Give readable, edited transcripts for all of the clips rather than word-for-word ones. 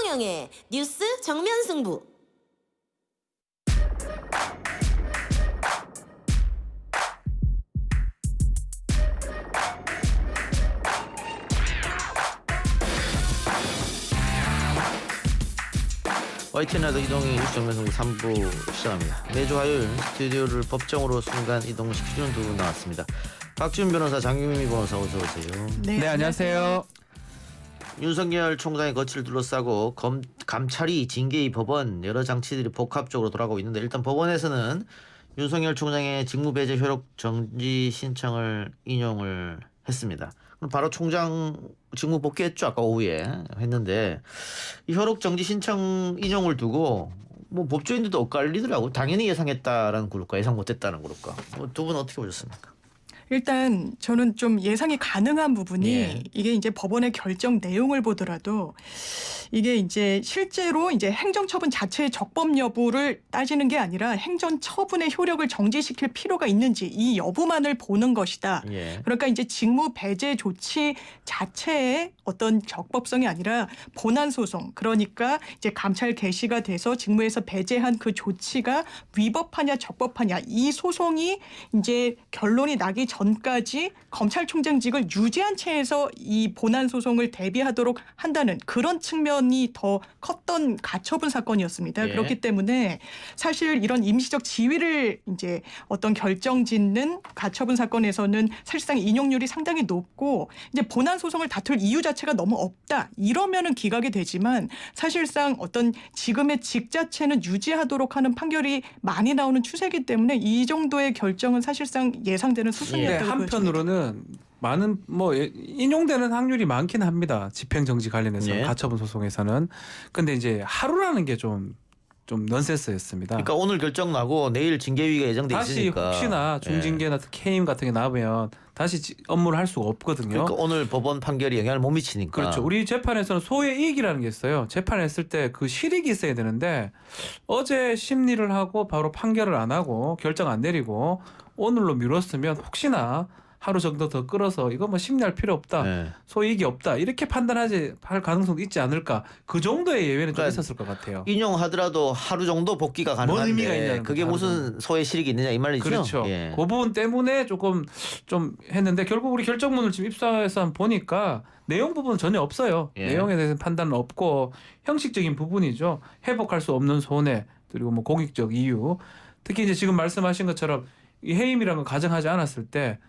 최경영의 뉴스 정면 승부. YTN라도 이동희 뉴스 정면 승부 3부 시작합니다. 매주 화요일 스튜디오를 법정으로 순간 이동시키는 두 분 나왔습니다. 박지훈 변호사, 장유미 변호사 어서 오세요. 네, 안녕하세요. 윤석열 총장의 거취를 둘러싸고 감찰이, 징계위, 법원 여러 장치들이 복합적으로 돌아가고 있는데, 일단 법원에서는 윤석열 총장의 직무배제 효력 정지 신청을 인용을 했습니다. 그럼 바로 총장 직무 복귀했죠. 아까 오후에 했는데, 이 효력 정지 신청 인용을 두고 뭐 법조인들도 엇갈리더라고. 당연히 예상했다라는 그룹과 예상 못했다는 그룹과. 두 분 어떻게 보셨습니까? 일단 저는 좀 예상이 가능한 부분이 예. 이게 이제 법원의 결정 내용을 보더라도 이게 이제 실제로 이제 행정처분 자체의 적법 여부를 따지는 게 아니라 행정처분의 효력을 정지시킬 필요가 있는지 이 여부만을 보는 것이다. 예. 그러니까 이제 직무 배제 조치 자체의 어떤 적법성이 아니라 본안 소송, 그러니까 이제 감찰 개시가 돼서 직무에서 배제한 그 조치가 위법하냐 적법하냐, 이 소송이 이제 결론이 나기 전까지 검찰총장직을 유지한 채에서 이 본안 소송을 대비하도록 한다는 그런 측면이 더 컸던 가처분 사건이었습니다. 예. 그렇기 때문에 사실 이런 임시적 지위를 이제 어떤 결정짓는 가처분 사건에서는 사실상 인용률이 상당히 높고, 이제 본안 소송을 다툴 이유 자체가 너무 없다 이러면은 기각이 되지만, 사실상 어떤 지금의 직 자체는 유지하도록 하는 판결이 많이 나오는 추세이기 때문에 이 정도의 결정은 사실상 예상되는 네, 수순이었다고 보여집니다. 한편으로는 많은 인용되는 확률이 많긴 합니다. 집행정지 관련해서 예. 가처분 소송에서는. 근데 이제 하루라는 게 좀 넌센스였습니다. 그러니까 오늘 결정 나고 내일 징계위가 예정돼 다시 있으니까. 혹시나 중징계나 케임 같은 게 나오면 다시 업무를 할 수가 없거든요. 그러니까 오늘 법원 판결이 영향을 못 미치니까. 그렇죠. 우리 재판에서는 소의 이익이라는 게 있어요. 재판했을 때 그 실익이 있어야 되는데, 어제 심리를 하고 바로 판결을 안 하고 결정 안 내리고 오늘로 미뤘으면 혹시나 하루 정도 더 끌어서 이거 뭐 심리할 필요 없다, 예. 소이익이 없다 이렇게 판단하지 할 가능성도 있지 않을까. 그 정도의 예외는 좀 그러니까 있었을 것 같아요. 인용하더라도 하루 정도 복귀가 뭔 의미가 가능한데 있냐는 그게 거죠, 무슨 소의 실익이 있느냐 이 말이죠. 그렇죠. 예. 그 부분 때문에 조금 좀 했는데, 결국 우리 결정문을 지금 입수해서 한번 보니까 내용 부분은 전혀 없어요. 예. 내용에 대해서 판단은 없고 형식적인 부분이죠. 회복할 수 없는 손해, 그리고 뭐 공익적 이유. 특히 이제 지금 말씀하신 것처럼 이 해임이라는 걸 가정하지 않았을 때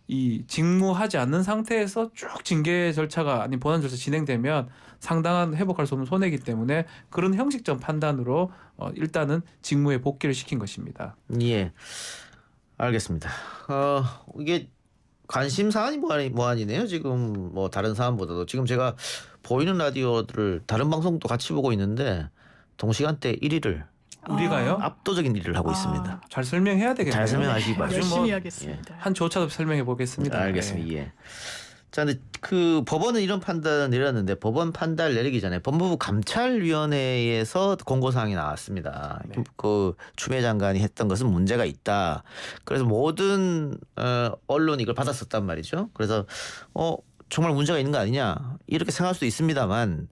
이 직무하지 않는 상태에서 쭉 징계 절차가 아닌 본안 절차 진행되면 상당한 회복할 수 없는 손해이기 때문에 그런 형식적 판단으로 일단은 직무에 복귀를 시킨 것입니다. 예. 알겠습니다. 이게 관심 사안이 뭐아니네요. 지금 뭐 다른 사안보다도 지금 제가 보이는 라디오들을 다른 방송도 같이 보고 있는데 동시간대 1위를 우리가요? 압도적인 일을 하고 있습니다. 잘 설명해야 되겠네요. 잘 설명하시기 바랍니다. 열심히 뭐 하겠습니다. 한 조차도 설명해 보겠습니다. 알겠습니다. 예. 자, 근데 그 법원은 이런 판단을 내렸는데, 법원 판단을 내리기 전에 법무부 감찰위원회에서 공고사항이 나왔습니다. 네. 그 추미애 장관이 했던 것은 문제가 있다. 그래서 모든 언론이 이걸 받았었단 말이죠. 그래서 정말 문제가 있는 거 아니냐 이렇게 생각할 수도 있습니다만,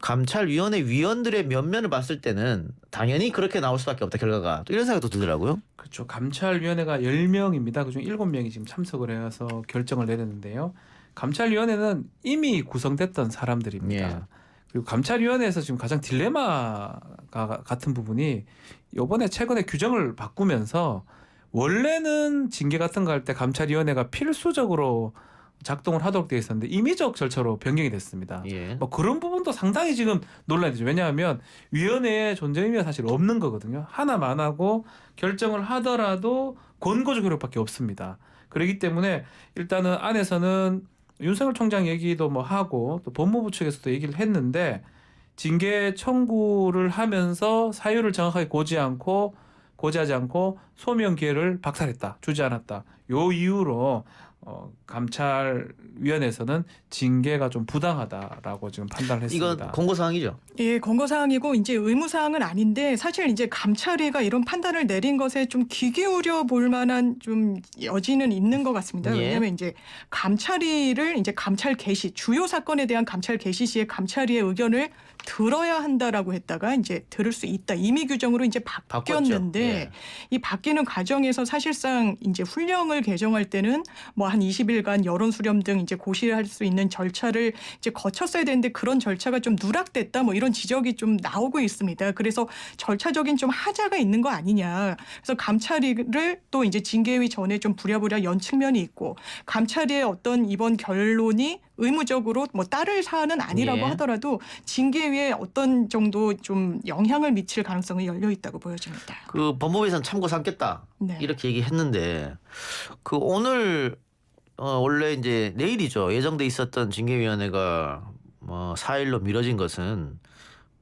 감찰위원회 위원들의 면면을 봤을 때는 당연히 그렇게 나올 수밖에 없다, 결과가. 또 이런 생각도 들더라고요. 그렇죠. 감찰위원회가 10명입니다. 그중 7명이 지금 참석을 해서 결정을 내렸는데요. 감찰위원회는 이미 구성됐던 사람들입니다. 예. 그리고 감찰위원회에서 지금 가장 딜레마가 같은 부분이, 이번에 최근에 규정을 바꾸면서 원래는 징계 같은 거 할 때 감찰위원회가 필수적으로 작동을 하도록 되어 있었는데 임의적 절차로 변경이 됐습니다. 예. 뭐 그런 부분도 상당히 지금 논란이 되죠. 왜냐하면 위원회의 존재 의미가 사실 없는 거거든요. 하나만 하고 결정을 하더라도 권고적 효력밖에 없습니다. 그렇기 때문에 일단은 안에서는 윤석열 총장 얘기도 뭐 하고 또 법무부 측에서도 얘기를 했는데, 징계 청구를 하면서 사유를 정확하게 고지하지 않고 소명 기회를 박탈했다, 주지 않았다. 요 이유로 감찰위원회에서는 징계가 좀 부당하다라고 지금 판단을 했습니다. 이건 공고 사항이죠. 예, 권고 사항이고 이제 의무 사항은 아닌데 사실 이제 감찰위가 이런 판단을 내린 것에 좀 귀 기울여 볼 만한 좀 여지는 있는 것 같습니다. 예. 왜냐하면 이제 감찰위를 이제 감찰 개시 주요 사건에 대한 감찰 개시 시에 감찰위의 의견을 들어야 한다라고 했다가 이제 들을 수 있다. 임의 규정으로 이제 바뀌었는데 예. 이 바뀌는 과정에서 사실상 이제 훈령을 개정할 때는 뭐 한 20일간 여론 수렴 등 이제 고시할 수 있는 절차를 이제 거쳤어야 되는데 그런 절차가 좀 누락됐다 뭐 이런 지적이 좀 나오고 있습니다. 그래서 절차적인 좀 하자가 있는 거 아니냐. 그래서 감찰위를 또 이제 징계위 전에 좀 부랴부랴 연 측면이 있고 감찰위의 어떤 이번 결론이 의무적으로 뭐 따를 사안은 아니라고 예. 하더라도 징계위에 어떤 정도 좀 영향을 미칠 가능성이 열려 있다고 보여집니다. 그 법무부에서는 참고 삼겠다 네. 이렇게 얘기했는데 그 오늘 원래 이제 내일이죠. 예정돼 있었던 징계위원회가 뭐 4일로 미뤄진 것은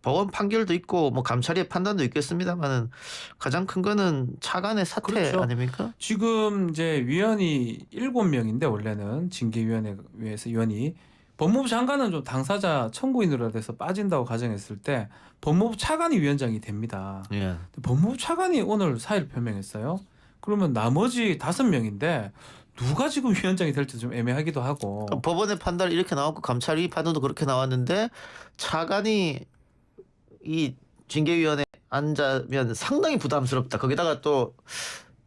법원 판결도 있고 뭐 감찰의 판단도 있겠습니다만은 가장 큰 거는 차관의 사퇴 그렇죠. 아닙니까? 지금 이제 위원이 7명인데 원래는 징계위원회에서 위원이 법무부 장관은 좀 당사자 청구인으로 돼서 빠진다고 가정했을 때 법무부 차관이 위원장이 됩니다. 예. 법무부 차관이 오늘 사의를 표명했어요. 그러면 나머지 5명인데 누가 지금 위원장이 될지 좀 애매하기도 하고. 그러니까 법원의 판단이 이렇게 나왔고 감찰위 판단도 그렇게 나왔는데 차관이 이 징계위원회 앉으면 상당히 부담스럽다. 거기다가 또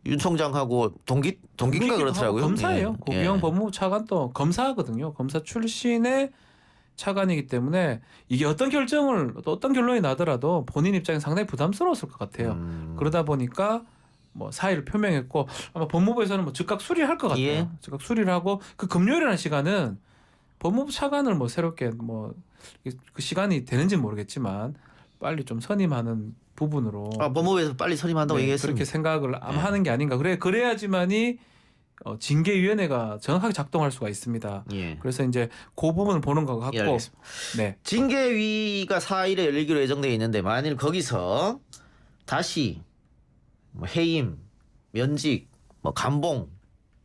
윤 총장하고 동기인가 그렇더라고요. 검사예요. 예. 고기영 법무부 차관도 검사거든요. 검사 출신의 차관이기 때문에 이게 어떤 결정을 또 어떤 결론이 나더라도 본인 입장에 상당히 부담스러웠을 것 같아요. 그러다 보니까 뭐 사의를 표명했고 아마 법무부에서는 뭐 즉각 수리할 것 같아요. 예. 즉각 수리를 하고 그 금요일이라는 시간은 법무부 차관을 뭐 새롭게 뭐 그 시간이 되는지 모르겠지만 빨리 좀 선임하는 부분으로 법무부에서 빨리 선임한다고 네, 얘기했습니다. 그렇게 생각을 아마 예. 하는 게 아닌가. 그래야지만이 징계위원회가 정확하게 작동할 수가 있습니다. 예. 그래서 이제 그 부분을 보는 것 예, 같고, 알겠습니다. 네, 징계위가 4일에 열리기로 예정돼 있는데 만일 거기서 다시 뭐 해임, 면직, 뭐 감봉,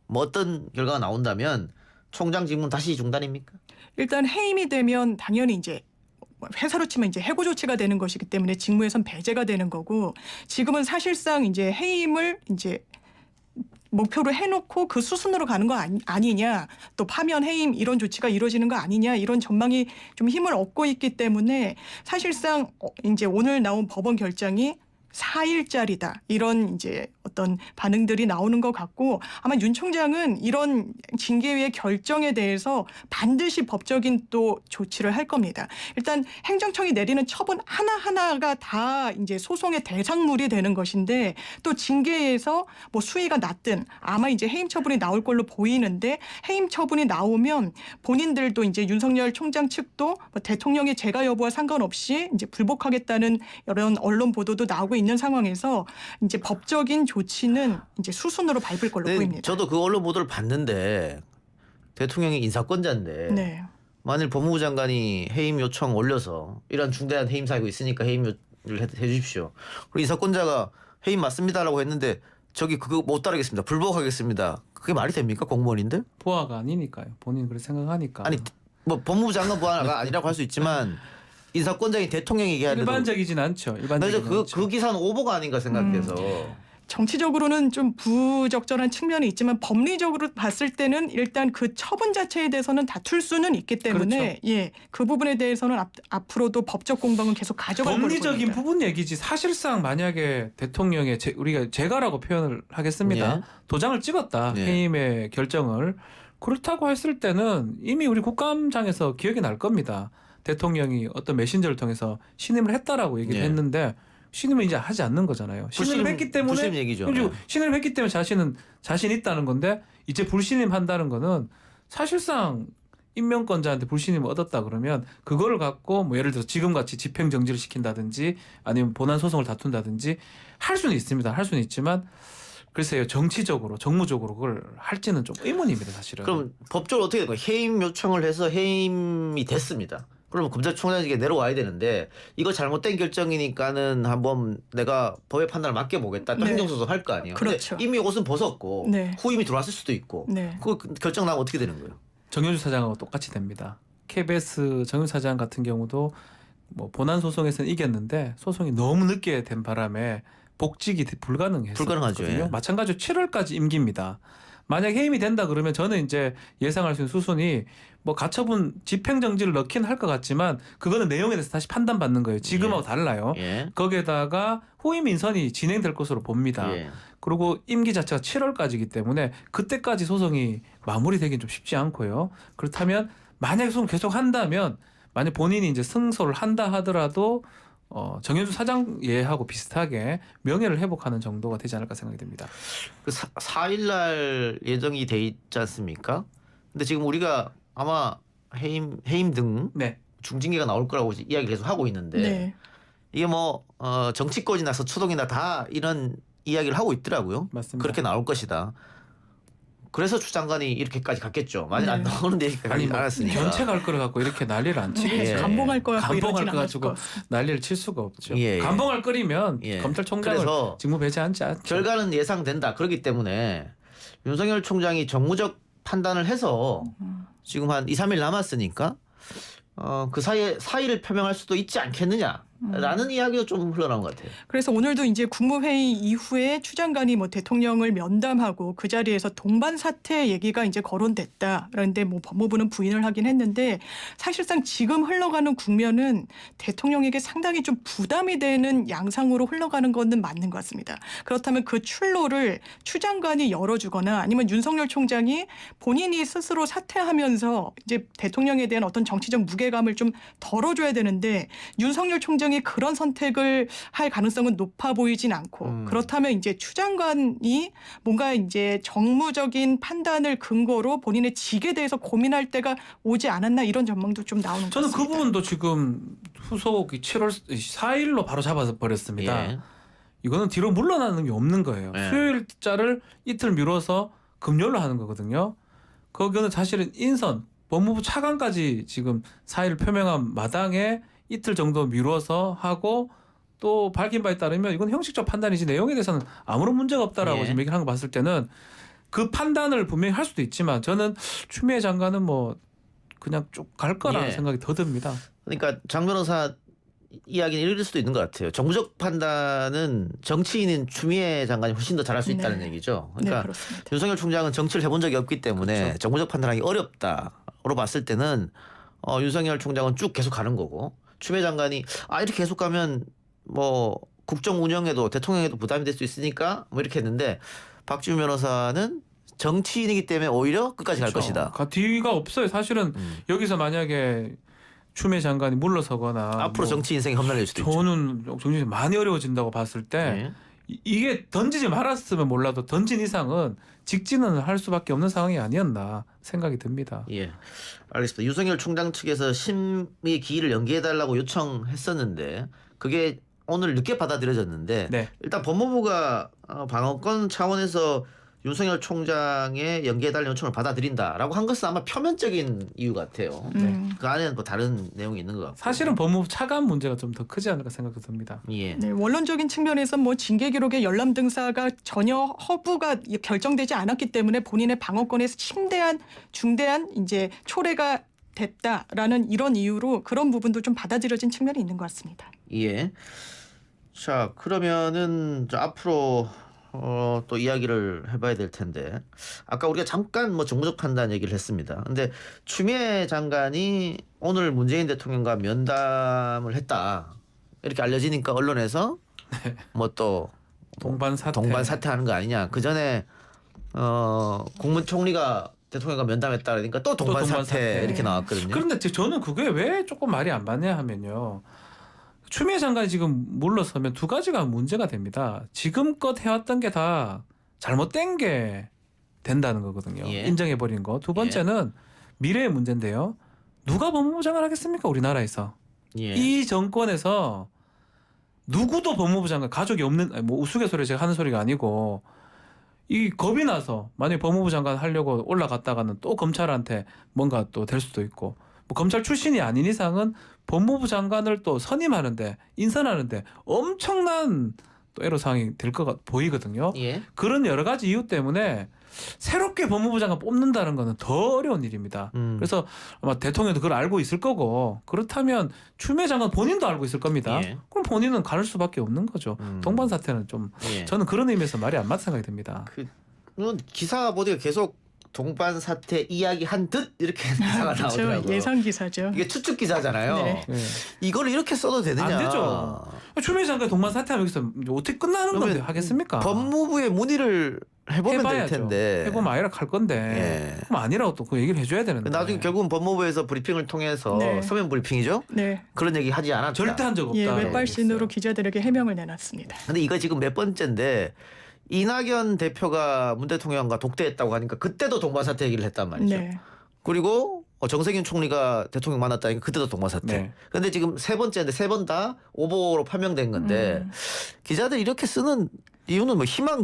뭐 어떤 결과가 나온다면 총장 직무는 다시 중단입니까? 일단 해임이 되면 당연히 이제 회사로 치면 이제 해고 조치가 되는 것이기 때문에 직무에선 배제가 되는 거고 지금은 사실상 이제 해임을 이제 목표로 해놓고 그 수순으로 가는 거 아니냐 또 파면 해임 이런 조치가 이루어지는 거 아니냐 이런 전망이 좀 힘을 얻고 있기 때문에 사실상 이제 오늘 나온 법원 결정이 4일짜리다 이런 이제 어떤 반응들이 나오는 것 같고 아마 윤 총장은 이런 징계위의 결정에 대해서 반드시 법적인 또 조치를 할 겁니다. 일단 행정청이 내리는 처분 하나하나가 다 이제 소송의 대상물이 되는 것인데 또 징계에서 뭐 수위가 낮든 아마 이제 해임 처분이 나올 걸로 보이는데 해임 처분이 나오면 본인들도 이제 윤석열 총장 측도 뭐 대통령의 재가 여부와 상관없이 이제 불복하겠다는 이런 언론 보도도 나오고 있는 상황에서 이제 법적인 조치는 이제 수순으로 밟을 걸로 보입니다. 저도 그 언론 보도를 봤는데 대통령이 인사권자인데 네. 만일 법무부 장관이 해임 요청 올려서 이런 중대한 해임 사유가 있으니까 해임을 해주십시오. 그리고 인사권자가 해임 맞습니다라고 했는데 저기 그거 못 따르겠습니다. 불복하겠습니다. 그게 말이 됩니까 공무원인데? 부하가 아니니까요. 본인 그렇게 생각하니까. 아니 뭐 법무부 장관 부하가 아니라고 할 수 있지만 인사권자인 대통령이 얘기하는데 일반적이진 않죠. 일반적이진 그 않죠. 기사는 오보가 아닌가 생각해서 정치적으로는 좀 부적절한 측면이 있지만 법리적으로 봤을 때는 일단 그 처분 자체에 대해서는 다툴 수는 있기 때문에 예, 그 부분에 대해서는 앞으로도 법적 공방은 계속 가져갈 걸로 법리적인 보입니다. 부분 얘기지 사실상 만약에 대통령의 우리가 재가라고 표현을 하겠습니다. 예. 도장을 찍었다. 예. 해임의 결정을. 그렇다고 했을 때는 이미 우리 국감장에서 기억이 날 겁니다. 대통령이 어떤 메신저를 통해서 신임을 했다라고 얘기를 예. 했는데 신임을 이제 하지 않는 거잖아요. 신임을 했기 때문에 불신 얘기죠. 그리고 신임을 했기 때문에 자신 있다는 건데 이제 불신임한다는 거는 사실상 임명권자한테 불신임을 얻었다 그러면 그거를 갖고 뭐 예를 들어서 지금 같이 집행 정지를 시킨다든지 아니면 본안 소송을 다툰다든지 할 수는 있습니다. 할 수는 있지만 글쎄요 정치적으로 정무적으로 그걸 할지는 좀 의문입니다 사실은. 그럼 법적으로 어떻게 된 거예요? 해임 요청을 해서 해임이 됐습니다. 그러면 검찰총장에게 내려와야 되는데 이거 잘못된 결정이니까는 한번 내가 법의 판단을 맡겨보겠다. 또 네. 행정소송 할 거 아니에요. 근데 그렇죠. 이미 옷은 벗었고 네. 후임이 들어왔을 수도 있고 네. 그 결정 나면 어떻게 되는 거예요? 정현주 사장하고 똑같이 됩니다. KBS 정현주 사장 같은 경우도 뭐 본안 소송에서는 이겼는데 소송이 너무 늦게 된 바람에 복직이 불가능했거든요. 불가능하죠. 예. 마찬가지로 7월까지 임기입니다. 만약 해임이 된다 그러면 저는 이제 예상할 수 있는 수순이 뭐 가처분 집행정지를 넣긴 할 것 같지만 그거는 내용에 대해서 다시 판단받는 거예요. 지금하고 예. 달라요. 예. 거기에다가 후임 인선이 진행될 것으로 봅니다. 예. 그리고 임기 자체가 7월까지이기 때문에 그때까지 소송이 마무리되긴 좀 쉽지 않고요. 그렇다면 만약에 소송 계속 한다면 만약 본인이 이제 승소를 한다 하더라도 정현주 사장 예하고 비슷하게 명예를 회복하는 정도가 되지 않을까 생각이 듭니다. 그 4일 날 예정이 돼 있지 않습니까? 근데 지금 우리가 아마 해임 등 네. 중징계가 나올 거라고 이야기를 계속 하고 있는데 네. 이게 뭐 정치권이나 서초동이나 다 이런 이야기를 하고 있더라고요. 맞습니다. 그렇게 나올 것이다. 그래서 추 장관이 이렇게까지 갔겠죠. 만약 안 네. 나오는데 이렇게까지 아니 뭐 알았으니까. 견책 할 거를 갖고 이렇게 난리를 안 치겠죠. 예. 감봉할 거야. 감봉할 이러진 거 않았을 가지고 것 같습니다. 난리를 칠 수가 없죠. 예, 예. 감봉할 거리면 예. 검찰총장을 그래서 직무 배제하지 않죠. 결과는 예상된다. 그렇기 때문에 윤석열 총장이 정무적 판단을 해서 지금 한 2, 3일 남았으니까 그 사이에 사의를 표명할 수도 있지 않겠느냐라는 이야기도 좀 흘러나온 것 같아요. 그래서 오늘도 이제 국무회의 이후에 추 장관이 뭐 대통령을 면담하고 그 자리에서 동반 사퇴 얘기가 이제 거론됐다. 그런데 뭐 법무부는 부인을 하긴 했는데 사실상 지금 흘러가는 국면은 대통령에게 상당히 좀 부담이 되는 양상으로 흘러가는 것은 맞는 것 같습니다. 그렇다면 그 출로를 추 장관이 열어주거나 아니면 윤석열 총장이 본인이 스스로 사퇴하면서 이제 대통령에 대한 어떤 정치적 무게감을 좀 덜어줘야 되는데 윤석열 총장이 그런 선택을 할 가능성은 높아 보이진 않고 그렇다면 이제 추 장관이 뭔가 이제 정무적인 판단을 근거로 본인의 직에 대해서 고민할 때가 오지 않았나 이런 전망도 좀 나오는 것 저는 같습니다. 그 부분도 지금 후속이 7월 4일로 바로 잡아버렸습니다. 예. 이거는 뒤로 물러나는 게 없는 거예요. 예. 수요일자를 이틀 미뤄서 금요일로 하는 거거든요. 거기는 사실은 인선, 법무부 차관까지 지금 사의를 표명한 마당에 이틀 정도 미뤄서 하고 또 밝힌 바에 따르면 이건 형식적 판단이지 내용에 대해서는 아무런 문제가 없다라고 예. 지금 얘기를 한 거 봤을 때는 그 판단을 분명히 할 수도 있지만 저는 추미애 장관은 뭐 그냥 쭉 갈 거라는 예. 생각이 더 듭니다. 그러니까 장 변호사 이야기는 이럴 수도 있는 것 같아요. 정무적 판단은 정치인인 추미애 장관이 훨씬 더 잘할 수 있다는 네. 얘기죠. 네, 그러니까 그렇습니다. 윤석열 총장은 정치를 해본 적이 없기 때문에 그렇죠. 정무적 판단하기 어렵다로 봤을 때는 윤석열 총장은 쭉 계속 가는 거고 추미애 장관이 이렇게 계속 가면 뭐 국정 운영에도 대통령에도 부담이 될 수 있으니까 뭐 이렇게 했는데 박지훈 변호사는 정치인이기 때문에 오히려 끝까지 갈 것이다. 뒤가 없어요. 사실은 여기서 만약에 추미애 장관이 물러서거나 앞으로 뭐 정치 인생이 험난해질 수도 있죠. 저는 정신이 많이 어려워진다고 봤을 때 예. 이게 던지지 말았으면 몰라도 던진 이상은 직진은 할 수밖에 없는 상황이 아니었나 생각이 듭니다. 예, 알겠습니다. 윤석열 총장 측에서 심의 기일을 연기해달라고 요청했었는데 그게 오늘 늦게 받아들여졌는데 네. 일단 법무부가 방어권 차원에서 윤석열 총장의 연기해달라는 요청을 받아들인다라고 한 것은 아마 표면적인 이유 같아요. 그 안에는 뭐 다른 내용이 있는 것 같고. 사실은 법무부 차관 문제가 좀 더 크지 않을까 생각이 듭니다. 예. 네, 원론적인 측면에서 뭐 징계 기록의 열람 등사가 전혀 허브가 결정되지 않았기 때문에 본인의 방어권에서 중대한 이제 초래가 됐다라는 이런 이유로 그런 부분도 좀 받아들여진 측면이 있는 것 같습니다. 예. 자, 그러면은 앞으로 또 이야기를 해봐야 될 텐데 아까 우리가 잠깐 뭐 정무적 판단 얘기를 했습니다. 근데 추미애 장관이 오늘 문재인 대통령과 면담을 했다 이렇게 알려지니까 언론에서 뭐 또 동반 사퇴하는 거 아니냐. 그 전에 국무총리가 대통령과 면담했다 그러니까 또 동반 사퇴 이렇게 나왔거든요. 그런데 저는 그게 왜 조금 말이 안 맞냐 하면요. 추미애 장관이 지금 물러서면 두 가지가 문제가 됩니다. 지금껏 해왔던 게 다 잘못된 게 된다는 거거든요. 예. 인정해버린 거. 두 번째는 미래의 문제인데요. 누가 법무부 장관 하겠습니까? 우리나라에서. 예. 이 정권에서 누구도 법무부 장관 가족이 없는 뭐 우스갯소리 제가 하는 소리가 아니고 이 겁이 나서 만약에 법무부 장관 하려고 올라갔다가는 또 검찰한테 뭔가 또 될 수도 있고 뭐 검찰 출신이 아닌 이상은 법무부 장관을 또 선임하는데 인선하는데 엄청난 또 애로사항이 될 것 보이거든요. 예. 그런 여러 가지 이유 때문에 새롭게 법무부 장관 뽑는다는 거는 더 어려운 일입니다. 그래서 아마 대통령도 그걸 알고 있을 거고 그렇다면 추미애 장관 본인도 알고 있을 겁니다. 예. 그럼 본인은 가를 수밖에 없는 거죠. 동반 사태는 좀 예. 저는 그런 의미에서 말이 안 맞는 생각이 듭니다. 기사 보니까 계속 동반 사태 이야기한 듯 이렇게 기사가 그렇죠. 나오더라고요. 예상 기사죠. 이게 추측 기사잖아요. 네. 네. 이걸 이렇게 써도 되느냐? 안 되죠. 추미애 장관 동반 사태하면 여기서 어떻게 끝나는 건데 그러면 하겠습니까? 법무부에 문의를 해보면 될 해봐야죠. 텐데. 해보면 아니라 할 건데 예. 그럼 아니라고 또 그 얘기를 해줘야 되는데 나중에 결국은 법무부에서 브리핑을 통해서 네. 서면 브리핑이죠. 네. 그런 얘기 하지 않았다. 절대 한 적 없다. 예, 라고 웹발신으로 했어요. 기자들에게 해명을 내놨습니다. 근데 이거 지금 몇 번째인데 이낙연 대표가 문 대통령과 독대했다고 하니까 그때도 동반 사태 얘기를 했단 말이죠. 네. 그리고 정세균 총리가 대통령 만났다니까 그때도 동반 사태. 네. 근데 지금 세 번째인데 세 번 다 오보로 판명된 건데 기자들 이렇게 쓰는 이유는 뭐 희망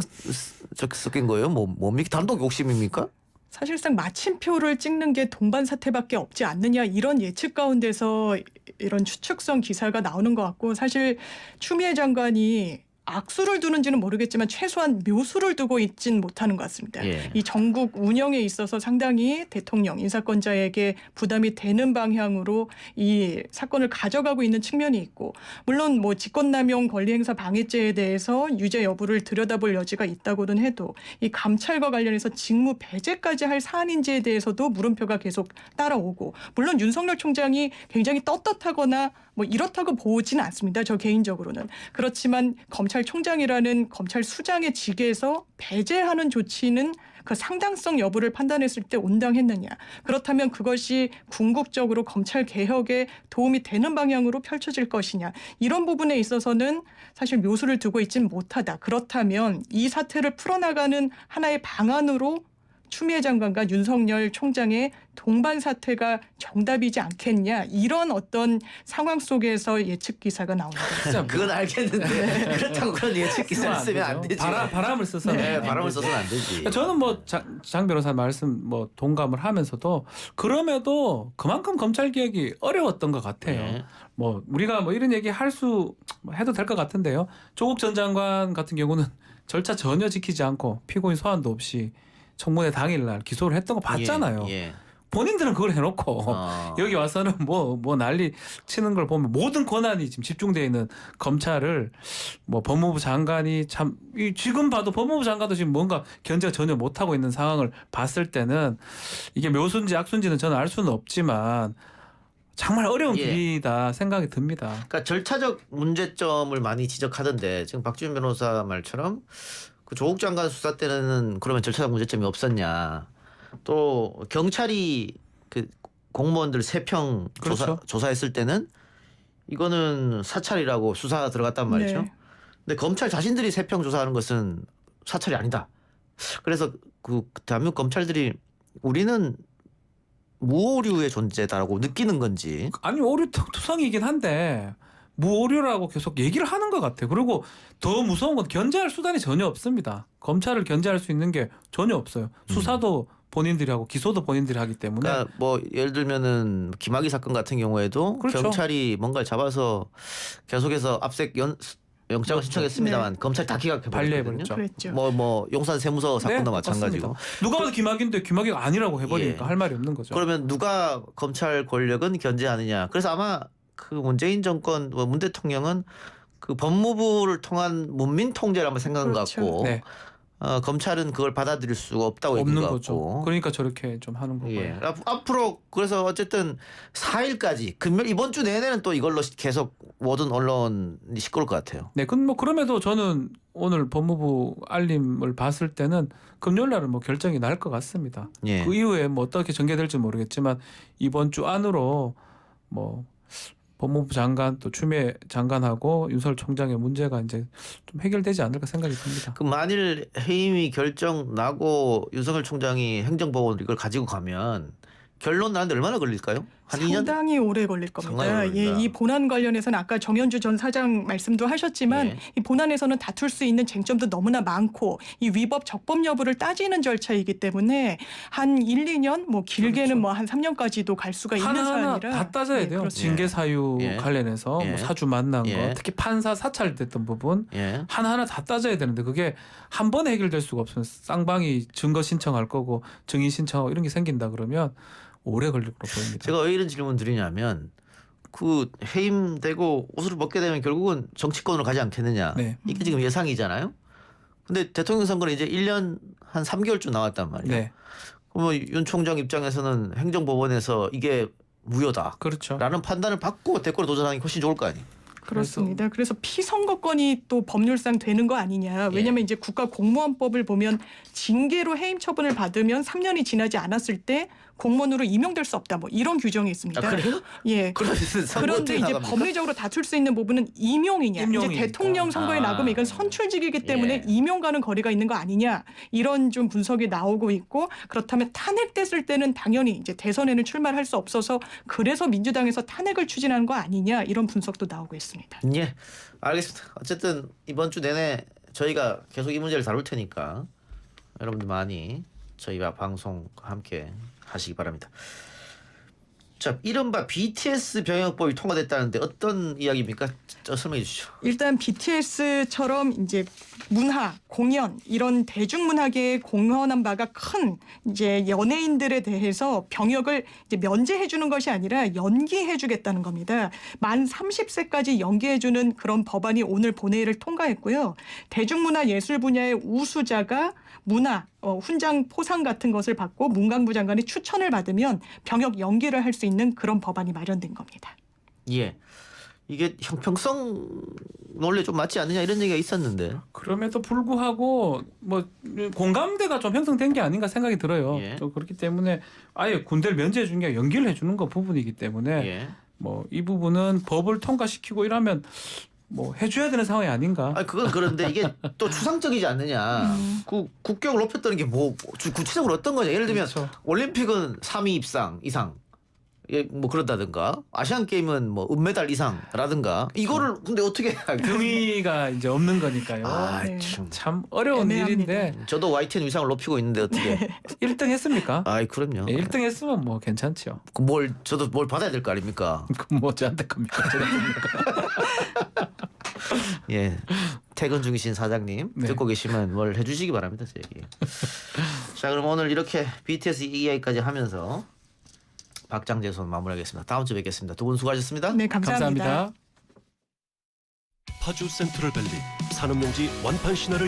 섞인 거예요? 뭡니까? 단독 욕심입니까? 사실상 마침표를 찍는 게 동반 사태밖에 없지 않느냐 이런 예측 가운데서 이런 추측성 기사가 나오는 것 같고 사실 추미애 장관이 악수를 두는지는 모르겠지만 최소한 묘수를 두고 있진 못하는 것 같습니다. 예. 이 전국 운영에 있어서 상당히 대통령 인사권자에게 부담이 되는 방향으로 이 사건을 가져가고 있는 측면이 있고 물론 뭐 직권남용 권리행사 방해죄에 대해서 유죄 여부를 들여다볼 여지가 있다고는 해도 이 감찰과 관련해서 직무 배제까지 할 사안인지에 대해서도 물음표가 계속 따라오고 물론 윤석열 총장이 굉장히 떳떳하거나 뭐 이렇다고 보지는 않습니다. 저 개인적으로는. 그렇지만 검찰총장이라는 검찰 수장의 직에서 배제하는 조치는 그 상당성 여부를 판단했을 때 온당했느냐. 그렇다면 그것이 궁극적으로 검찰 개혁에 도움이 되는 방향으로 펼쳐질 것이냐. 이런 부분에 있어서는 사실 묘수를 두고 있지는 못하다. 그렇다면 이 사태를 풀어나가는 하나의 방안으로 추미애 장관과 윤석열 총장의 동반 사태가 정답이지 않겠냐 이런 어떤 상황 속에서 예측 기사가 나옵니다. 진짜 그건 알겠는데 그렇다고 그런 예측 기사를 쓰면 안 되지. 바람을 써서 네, 바람을 써서는 안 되지. 저는 뭐 장 변호사 말씀 뭐 동감을 하면서도 그럼에도 그만큼 검찰 개혁이 어려웠던 것 같아요. 네. 뭐 우리가 뭐 이런 얘기 할 수 해도 될 것 같은데요. 조국 전 장관 같은 경우는 절차 전혀 지키지 않고 피고인 소환도 없이 청문회 당일날 기소를 했던 거 봤잖아요. 예. 본인들은 그걸 해놓고 여기 와서는 뭐 난리 치는 걸 보면 모든 권한이 지금 집중되어 있는 검찰을 뭐 법무부 장관이 참 지금 봐도 법무부 장관도 지금 뭔가 견제가 전혀 못하고 있는 상황을 봤을 때는 이게 묘수인지 악수인지는 저는 알 수는 없지만 정말 어려운 예. 길이다 생각이 듭니다. 그러니까 절차적 문제점을 많이 지적하던데 지금 박지훈 변호사 말처럼 그 조국 장관 수사 때는 그러면 절차적 문제점이 없었냐. 또 경찰이 그 공무원들 3평 그렇죠. 조사했을 때는 이거는 사찰이라고 수사 들어갔단 말이죠. 네. 근데 검찰 자신들이 3평 조사하는 것은 사찰이 아니다. 그래서 그 대한민국 검찰들이 우리는 무오류의 존재다라고 느끼는 건지. 아니 오류 투성이긴 한데 무오류라고 계속 얘기를 하는 것 같아요. 그리고 더 무서운 건 견제할 수단이 전혀 없습니다. 검찰을 견제할 수 있는 게 전혀 없어요. 수사도 본인들이 하고 기소도 본인들이 하기 때문에. 그러니까 뭐 예를 들면은 김학의 사건 같은 경우에도 그렇죠. 경찰이 뭔가를 잡아서 계속해서 압색 영장을 신청했습니다만 검찰이 다 기각해버렸거든요. 발리해버렸죠. 그랬죠. 뭐 용산 세무서 사건도 마찬가지고. 맞습니다. 누가 봐도 김학인데 김학의가 아니라고 해버리니까 예. 할 말이 없는 거죠. 그러면 누가 검찰 권력은 견제하느냐. 그래서 아마 그 문재인 정권 문 대통령은 그 법무부를 통한 문민 통제를 한번 생각한 그렇죠. 것 같고 네. 검찰은 그걸 받아들일 수가 없다고 얘기한 없는 것 거죠. 같고. 그러니까 저렇게 좀 하는 거고요. 예. 앞으로 그래서 어쨌든 4일까지 금요일 이번 주 내내는 또 이걸로 계속 모든 언론이 시끄러울 것 같아요. 네, 뭐 그럼에도 저는 오늘 법무부 알림을 봤을 때는 금요일 날은 뭐 결정이 날 것 같습니다. 예. 그 이후에 뭐 어떻게 전개될지 모르겠지만 이번 주 안으로 뭐 법무부 장관 또 추미애 장관하고 윤석열 총장의 문제가 이제 좀 해결되지 않을까 생각이 듭니다. 그 만일 해임이 결정 나고 윤석열 총장이 행정법원으로 이걸 가지고 가면 결론 나는데 얼마나 걸릴까요? 한 2년? 상당히 오래 걸릴 겁니다. 상당히 오래 예, 걸린다. 이 본안 관련해서는 아까 정현주 전 사장 말씀도 하셨지만 예. 이 본안에서는 다툴 수 있는 쟁점도 너무나 많고 이 위법 적법 여부를 따지는 절차이기 때문에 한 1, 2년 뭐 길게는 그렇죠. 뭐 한 3년까지도 갈 수가 있는 하나하나 사안이라 다 따져야 예, 돼요. 그렇습니다. 징계 사유 예. 관련해서 예. 뭐 사주 만난 예. 거, 특히 판사 사찰됐던 부분 예. 하나하나 다 따져야 되는데 그게 한 번에 해결될 수가 없으면 쌍방이 증거 신청할 거고 증인 신청하고 이런 게 생긴다 그러면 오래 걸릴 거로 보입니다. 제가 왜 이런 질문 드리냐면 그 해임되고 옷을 벗게 되면 결국은 정치권으로 가지 않겠느냐. 네. 이게 지금 예상이잖아요. 근데 대통령 선거는 이제 1년 한 3개월쯤 남았단 말이에요. 네, 그러면 윤 총장 입장에서는 행정법원에서 이게 무효다. 그렇죠. 라는 판단을 받고 대권에 도전하는 게 훨씬 좋을 거 아니에요. 그렇습니다. 그래서 피선거권이 또 법률상 되는 거 아니냐. 왜냐하면 이제 국가공무원법을 보면 징계로 해임 처분을 받으면 3년이 지나지 않았을 때 공무원으로 임용될 수 없다. 뭐 이런 규정이 있습니다. 아, 그래요? 예. 그런데 이제 법리적으로 다툴 수 있는 부분은 임용이냐. 이제 임용이니까. 대통령 선거에 아. 나가면 이건 선출직이기 때문에 예. 임용과는 거리가 있는 거 아니냐. 이런 좀 분석이 나오고 있고 그렇다면 탄핵됐을 때는 당연히 이제 대선에는 출마를 할 수 없어서 그래서 민주당에서 탄핵을 추진하는 거 아니냐. 이런 분석도 나오고 있습니다. 예, 알겠습니다. 어쨌든 이번 주 내내 저희가 계속 이 문제를 다룰 테니까 여러분들 많이 저희와 방송과 함께 하시기 바랍니다. 자, 이른바 BTS 병역법이 통과됐다는데 어떤 이야기입니까? 설명해 주시죠. 일단 BTS처럼 이제 문화, 공연 이런 대중문화계에 공헌한 바가 큰 이제 연예인들에 대해서 병역을 이제 면제해 주는 것이 아니라 연기해 주겠다는 겁니다. 만 30세까지 연기해 주는 그런 법안이 오늘 본회의를 통과했고요. 대중문화 예술 분야의 우수자가 문화, 훈장 포상 같은 것을 받고 문광부 장관의 추천을 받으면 병역 연기를 할 수 있는 그런 법안이 마련된 겁니다. 예, 이게 형평성 논리에 좀 맞지 않느냐 이런 얘기가 있었는데. 그럼에도 불구하고 뭐 공감대가 좀 형성된 게 아닌가 생각이 들어요. 예. 또 그렇기 때문에 아예 군대를 면제해 주는 게 연기를 해주는 거 부분이기 때문에 예. 뭐 이 부분은 법을 통과시키고 이러면 뭐 해줘야 되는 상황이 아닌가. 아니 그건 그런데 이게 또 추상적이지 않느냐. 그 국격을 높였다는 게 뭐 구체적으로 어떤 거냐. 예를 들면 그렇죠. 올림픽은 3위 입상 이상. 예, 뭐 그런다든가 아시안 게임은 뭐 은메달 이상라든가 이거를 근데 어떻게 등위가 이제 없는 거니까요. 아, 네. 참. 참 어려운 애매합니다. 일인데 저도 YTN 위상을 높이고 있는데 어떻게? 1등 했습니까? 아이 그럼요. 예, 1등 했으면 뭐 괜찮죠. 뭘 저도 뭘 받아야 될 거 아닙니까? 그럼 뭐 저한테 겁니까? 예. 퇴근 중이신 사장님 네. 듣고 계시면 뭘 해주시기 바랍니다. 저에게. 자 그럼 오늘 이렇게 BTS 이야기까지 하면서 박장재선 마무리하겠습니다. 다음 주에 뵙겠습니다. 두 분 수고하셨습니다. 네, 감사합니다. 감사합니다. 파주 센트럴밸리 산업용지 완판 신화를